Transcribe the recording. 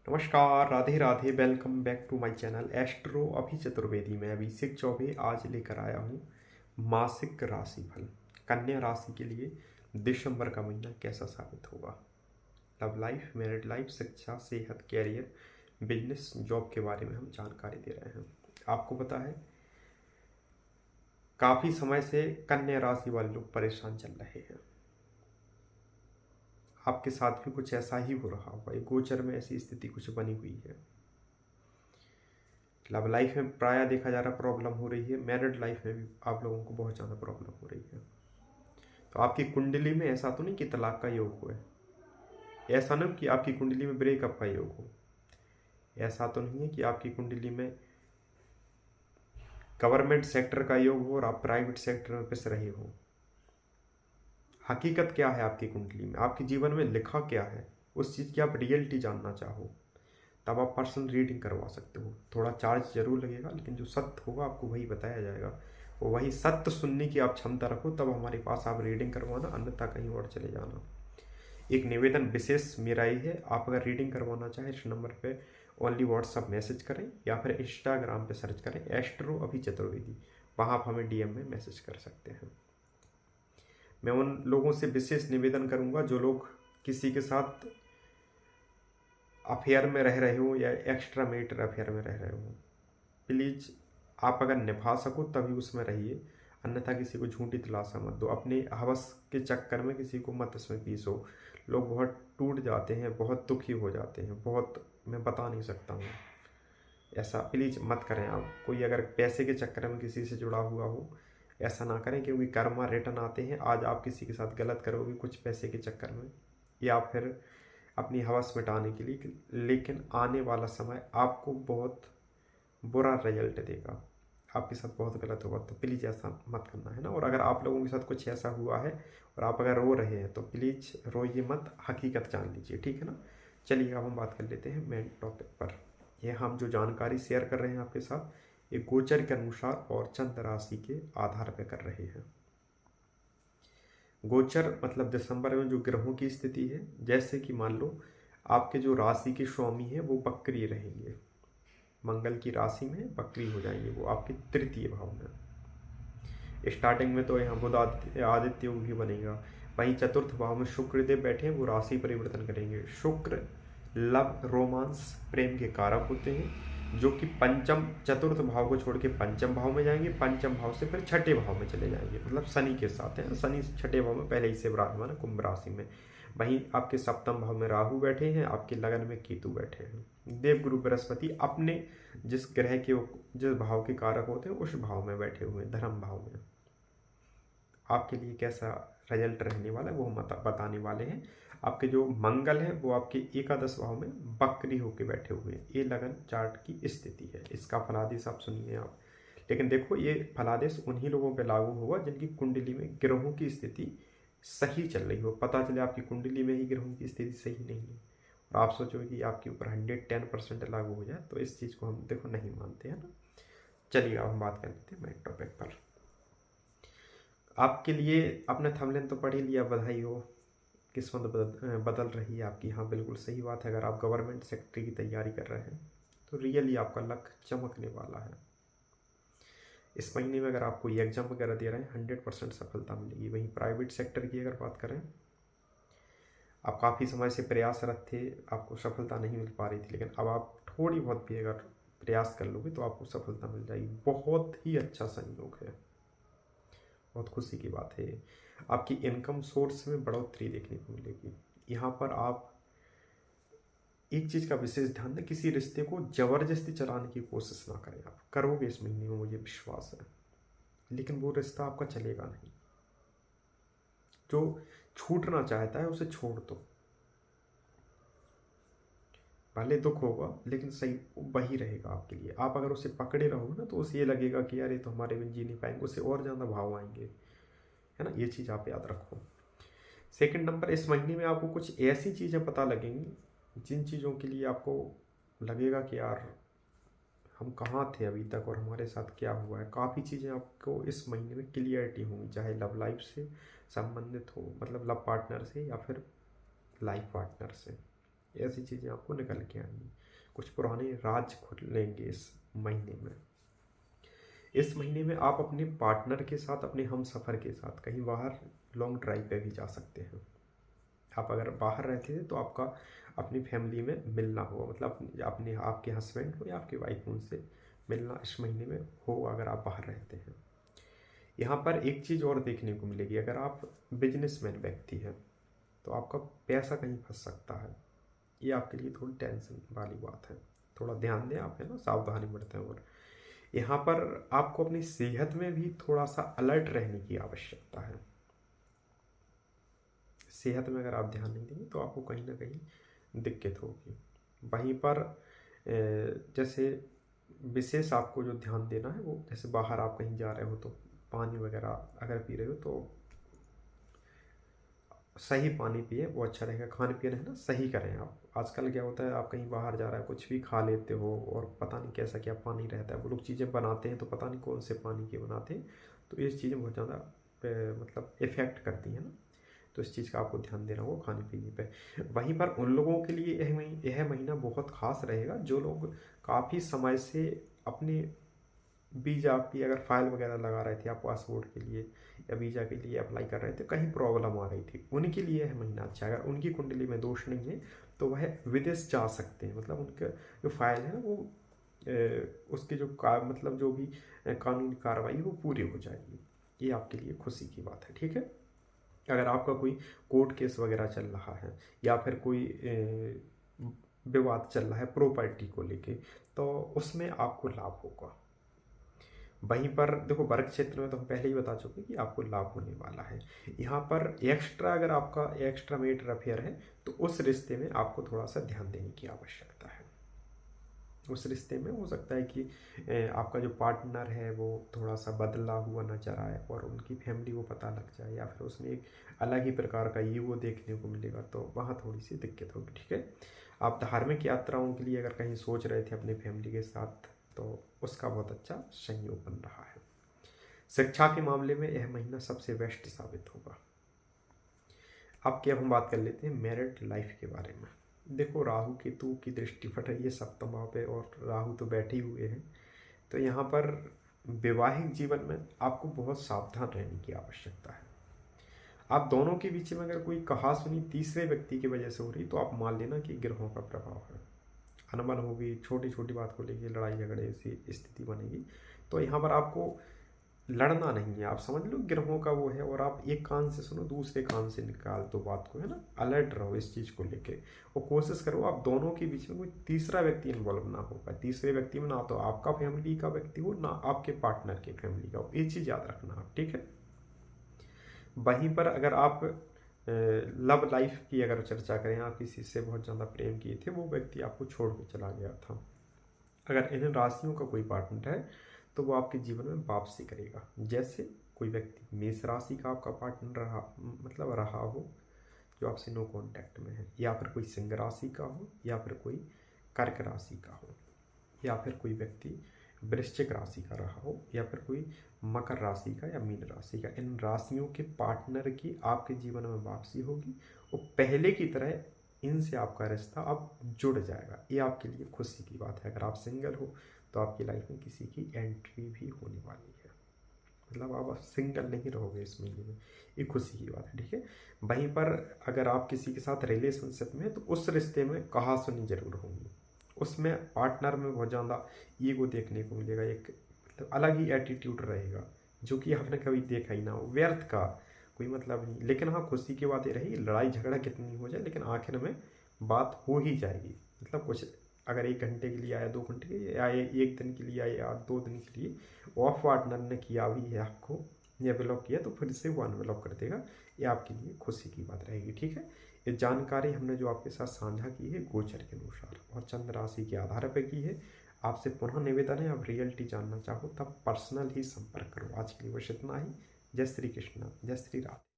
नमस्कार, Radhe Radhe. Welcome back to my channel astro Abhi Chaturvedi में अभिषेक चौबे आज लेकर आया हूँ मासिक राशिफल। कन्या राशि के लिए दिसंबर का महीना कैसा साबित होगा। लव लाइफ, मैरिड लाइफ, शिक्षा, सेहत, कैरियर, बिजनेस, जॉब के बारे में हम जानकारी दे रहे हैं। आपको पता है काफ़ी समय से कन्या राशि वाले लोग परेशान चल रहे हैं। आपके साथ भी कुछ ऐसा ही हो रहा होगा। एक गोचर में ऐसी स्थिति कुछ बनी हुई है। लव लाइफ में प्रायः देखा जा रहा प्रॉब्लम हो रही है। मैरिड लाइफ में भी आप लोगों को बहुत ज़्यादा प्रॉब्लम हो रही है। तो आपकी कुंडली में ऐसा तो नहीं कि तलाक का योग हो, ऐसा ना कि आपकी कुंडली में ब्रेकअप का योग हो, ऐसा तो नहीं है कि आपकी कुंडली में गवर्नमेंट सेक्टर का योग हो और आप प्राइवेट सेक्टर में पिस रहे हो। हकीकत क्या है आपकी कुंडली में, आपके जीवन में लिखा क्या है, उस चीज़ की आप रियलिटी जानना चाहो तब आप पर्सनल रीडिंग करवा सकते हो। थोड़ा चार्ज जरूर लगेगा, लेकिन जो सत्य होगा आपको वही बताया जाएगा। और वही सत्य सुनने की आप क्षमता रखो तब हमारे पास आप रीडिंग करवाना, अन्यथा कहीं और चले जाना। एक निवेदन विशेष मेरा ही है, आप अगर रीडिंग करवाना चाहें इस नंबर पे ओनली व्हाट्सअप मैसेज करें या फिर इंस्टाग्राम पे सर्च करें एस्ट्रो अभी चतुर्वेदी, वहाँ आप हमें डीएम में मैसेज कर सकते हैं। मैं उन लोगों से विशेष निवेदन करूँगा जो लोग किसी के साथ अफेयर में रह रहे हो या एक्स्ट्रा मैरिटल अफेयर में रह रहे हो, प्लीज़ आप अगर निभा सको तभी उसमें रहिए, अन्यथा किसी को झूठी दिलासा मत दो। अपने हवस के चक्कर में किसी को मत इसमें पीसो। लोग बहुत टूट जाते हैं, बहुत दुखी हो जाते हैं, बहुत मैं बता नहीं सकता हूँ। ऐसा प्लीज़ मत करें। आप कोई अगर पैसे के चक्कर में किसी से जुड़ा हुआ हो, ऐसा ना करें, क्योंकि कर्मा रिटर्न आते हैं। आज आप किसी के साथ गलत करोगे कुछ पैसे के चक्कर में या फिर अपनी हवस मिटाने के लिए, लेकिन आने वाला समय आपको बहुत बुरा रिजल्ट देगा, आपके साथ बहुत गलत होगा। तो प्लीज़ ऐसा मत करना है ना। और अगर आप लोगों के साथ कुछ ऐसा हुआ है और आप अगर रो रहे हैं तो प्लीज़ रोइए मत, हकीकत जान लीजिए, ठीक है ना। चलिए अब हम बात कर लेते हैं मेन टॉपिक पर। यह हम जो जानकारी शेयर कर रहे हैं आपके साथ, एक गोचर के अनुसार और चंद्र राशि के आधार पर कर रहे हैं। गोचर मतलब दिसंबर में जो ग्रहों की स्थिति है, जैसे कि मान लो आपके जो राशि के स्वामी हैं वो वक्री रहेंगे, मंगल की राशि में वक्री हो जाएंगे, वो आपके तृतीय भाव में। स्टार्टिंग में तो यहाँ बुध आदित्य योग भी बनेगा। वहीं चतुर्थ भाव में शुक्रदेव बैठे हैं, वो राशि परिवर्तन करेंगे। शुक्र लव, रोमांस, प्रेम के कारक होते हैं, जो कि पंचम चतुर्थ भाव को छोड़ के पंचम भाव में जाएंगे। पंचम भाव से फिर छठे भाव में चले जाएंगे, मतलब शनि के साथ है। शनि छठे भाव में पहले ही से विराजमान है, कुंभ राशि में। वहीं आपके सप्तम भाव में राहु बैठे हैं, आपके लगन में केतु बैठे हैं। देवगुरु बृहस्पति अपने जिस ग्रह के जिस भाव के कारक होते हैं उस भाव में बैठे हुए हैं, धर्म भाव में। आपके लिए कैसा रिजल्ट रहने वाला है वो हम बताने वाले हैं। आपके जो मंगल है वो आपके एकादश भाव में बकरी होके बैठे हुए हैं। ये लगन चार्ट की स्थिति है। इसका फलादेश आप सुनिए आप। लेकिन देखो, ये फलादेश उन्हीं लोगों पे लागू होगा जिनकी कुंडली में ग्रहों की स्थिति सही चल रही हो। पता चले आपकी कुंडली में ही ग्रहों की स्थिति सही नहीं है और आप सोचो कि आपके ऊपर 110% लागू हो जाए, तो इस चीज़ को हम देखो नहीं मानते हैं ना। चलिए अब हम बात कर लेते हैं मेन टॉपिक पर। आपके लिए आपने थंबनेल तो पढ़ ही लिया, बधाई हो, किस्मत बदल रही है आपकी। हाँ बिल्कुल सही बात है। अगर आप गवर्नमेंट सेक्टर की तैयारी कर रहे हैं तो रियली आपका लक चमकने वाला है। इस महीने में अगर आप कोई एग्जाम वगैरह दे रहे हैं 100% सफलता मिलेगी। वहीं प्राइवेट सेक्टर की अगर बात करें, आप काफ़ी समय से प्रयासरत थे, आपको सफलता नहीं मिल पा रही थी, लेकिन अब आप थोड़ी बहुत भी अगर प्रयास कर लोगे तो आपको सफलता मिल जाएगी। बहुत ही अच्छा संयोग है, बहुत खुशी की बात है। आपकी इनकम सोर्स में बढ़ोतरी देखने को मिलेगी। यहाँ पर आप एक चीज़ का विशेष ध्यान दें, किसी रिश्ते को ज़बरदस्ती चलाने की कोशिश ना करें। आप करोगे इस महीने में, मुझे विश्वास है, लेकिन वो रिश्ता आपका चलेगा नहीं। जो छूटना चाहता है उसे छोड़ दो, भले दुख होगा लेकिन सही वही रहेगा आपके लिए। आप अगर उसे पकड़े रहोगे ना तो उसे ये लगेगा कि यार ये तो हमारे बिन जी नहीं पाएंगे, उसे और ज़्यादा भाव आएंगे, है ना। ये चीज़ आप याद रखो। सेकंड नंबर, इस महीने में आपको कुछ ऐसी चीज़ें पता लगेंगी जिन चीज़ों के लिए आपको लगेगा कि यार हम कहाँ थे अभी तक और हमारे साथ क्या हुआ है। काफ़ी चीज़ें आपको इस महीने में क्लियरिटी होंगी, चाहे लव लाइफ से संबंधित हो, मतलब लव पार्टनर से या फिर लाइफ पार्टनर से। ऐसी चीज़ें आपको निकल के आएंगी। कुछ पुराने राज खुलेंगे इस महीने में। इस महीने में आप अपने पार्टनर के साथ, अपने हम सफ़र के साथ कहीं बाहर लॉन्ग ड्राइव पे भी जा सकते हैं। आप अगर बाहर रहते थे तो आपका अपनी फैमिली में मिलना होगा, मतलब अपने आपके हस्बैंड हो या आपकी वाइफ, उनसे मिलना इस महीने में हो अगर आप बाहर रहते हैं। यहाँ पर एक चीज़ और देखने को मिलेगी, अगर आप बिजनेसमैन व्यक्ति हैं तो आपका पैसा कहीं फंस सकता है। ये आपके लिए थोड़ी टेंशन वाली बात है, थोड़ा ध्यान दें आप, है ना, सावधानी बरतें। और यहाँ पर आपको अपनी सेहत में भी थोड़ा सा अलर्ट रहने की आवश्यकता है। सेहत में अगर आप ध्यान नहीं देंगे तो आपको कहीं ना कहीं दिक्कत होगी। वहीं पर जैसे विशेष आपको जो ध्यान देना है वो, जैसे बाहर आप कहीं जा रहे हो तो पानी वगैरह अगर पी रहे हो तो सही पानी पिए, वो अच्छा रहेगा। खाने पीने है ना सही करें आप। आजकल क्या होता है, आप कहीं बाहर जा रहे हैं कुछ भी खा लेते हो और पता नहीं कैसा क्या पानी रहता है। वो लोग चीज़ें बनाते हैं तो पता नहीं कौन से पानी के बनाते हैं, तो ये चीज़ें बहुत ज़्यादा मतलब इफ़ेक्ट करती हैं ना। तो इस चीज़ का आपको ध्यान देना होगा खाने पीने पे। वहीं पर उन लोगों के लिए यह महीना बहुत ख़ास रहेगा जो लोग काफ़ी समय से अपने वीज़ा की अगर फाइल वगैरह लगा रहे थे, आप पासपोर्ट के लिए या वीज़ा के लिए अप्लाई कर रहे थे, कहीं प्रॉब्लम आ रही थी, उनके लिए यह महीना अच्छा है। अगर उनकी कुंडली में दोष नहीं है तो वह विदेश जा सकते हैं, मतलब उनका जो फाइल है वो उसके जो मतलब जो भी कानूनी कार्रवाई वो पूरी हो जाएगी। ये आपके लिए खुशी की बात है, ठीक है। अगर आपका कोई कोर्ट केस वगैरह चल रहा है या फिर कोई विवाद चल रहा है प्रॉपर्टी को लेके, तो उसमें आपको लाभ होगा। वहीं पर देखो वर्क क्षेत्र में तो हम पहले ही बता चुके कि आपको लाभ होने वाला है। यहाँ पर एक्स्ट्रा अगर आपका एक्स्ट्रा मैरिटल अफेयर है तो उस रिश्ते में आपको थोड़ा सा ध्यान देने की आवश्यकता है। उस रिश्ते में हो सकता है कि आपका जो पार्टनर है वो थोड़ा सा बदला हुआ नजर आए और उनकी फैमिली को पता लग जाए, या फिर उसमें एक अलग ही प्रकार का ईगो देखने को मिलेगा, तो वहाँ थोड़ी सी दिक्कत होगी, ठीक है। आप धार्मिक यात्राओं के लिए अगर कहीं सोच रहे थे अपनी फैमिली के साथ तो उसका बहुत अच्छा संयोग बन रहा है। शिक्षा के मामले में यह महीना सबसे बेस्ट साबित होगा। अब क्या हम बात कर लेते हैं मैरिड लाइफ के बारे में। देखो राहु केतु की दृष्टि पड़ रही है सप्तम भाव पे और राहु तो बैठे हुए हैं, तो यहाँ पर वैवाहिक जीवन में आपको बहुत सावधान रहने की आवश्यकता है। आप दोनों के बीच में अगर कोई कहासुनी तीसरे व्यक्ति की वजह से हो रही तो आप मान लेना कि ग्रहों का प्रभाव है। अनबन होगी, छोटी छोटी बात को लेकर लड़ाई झगड़े सी स्थिति बनेगी, तो यहाँ पर आपको लड़ना नहीं है। आप समझ लो ग्रहों का वो है, और आप एक कान से सुनो दूसरे कान से निकाल दो बात को, है ना। अलर्ट रहो इस चीज़ को लेके और कोशिश करो आप दोनों के बीच में कोई तीसरा व्यक्ति इन्वॉल्व ना हो पाए। तीसरे व्यक्ति में ना तो आपका फैमिली का व्यक्ति हो ना आपके पार्टनर के फैमिली का हो, ये चीज़ याद रखना आप, ठीक है। वहीं पर अगर आप लव लाइफ की अगर चर्चा करें, आप किसी से बहुत ज़्यादा प्रेम किए थे, वो व्यक्ति आपको छोड़ के चला गया था, अगर इन राशियों का कोई पार्टनर है तो वो आपके जीवन में वापसी करेगा। जैसे कोई व्यक्ति मेष राशि का आपका पार्टनर रहा हो जो आपसे नो कांटेक्ट में है, या फिर कोई सिंह राशि का हो, या फिर कोई कर्क राशि का हो, या फिर कोई व्यक्ति वृश्चिक राशि का रहा हो, या फिर कोई मकर राशि का या मीन राशि का। इन राशियों के पार्टनर की आपके जीवन में वापसी होगी और पहले की तरह इनसे आपका रिश्ता अब जुड़ जाएगा। ये आपके लिए खुशी की बात है। अगर आप सिंगल हो तो आपकी लाइफ में किसी की एंट्री भी होने वाली है, मतलब आप सिंगल नहीं रहोगे इस महीने में, ये खुशी की बात है, ठीक है। वहीं पर अगर आप किसी के साथ रिलेशनशिप में तो उस रिश्ते में कहासुनी जरूर होगी, उसमें पार्टनर में बहुत ज़्यादा ईगो देखने को मिलेगा, एक मतलब अलग ही एटीट्यूड रहेगा जो कि आपने कभी देखा ही ना हो, व्यर्थ का कोई मतलब नहीं। लेकिन हाँ खुशी की बात ये रही, लड़ाई झगड़ा कितनी हो जाए लेकिन आखिर में बात हो ही जाएगी। मतलब कुछ अगर 1 घंटे के लिए आया, 2 घंटे के लिए आया, 1 दिन के लिए आया या 2 दिन के लिए ऑफ पार्टनर ने किया भी है आपको या ब्लॉक किया तो फिर से वो अनब्लॉक कर देगा। ये आपके लिए खुशी की बात रहेगी, ठीक है। ये जानकारी हमने जो आपके साथ साझा की है गोचर के अनुसार और चंद्र राशि के आधार पर की है। आपसे पुनः निवेदन है, आप रियलिटी जानना चाहो तब पर्सनल ही संपर्क करो। आज के लिए बस इतना ही। जय श्री कृष्ण, जय श्री राधे।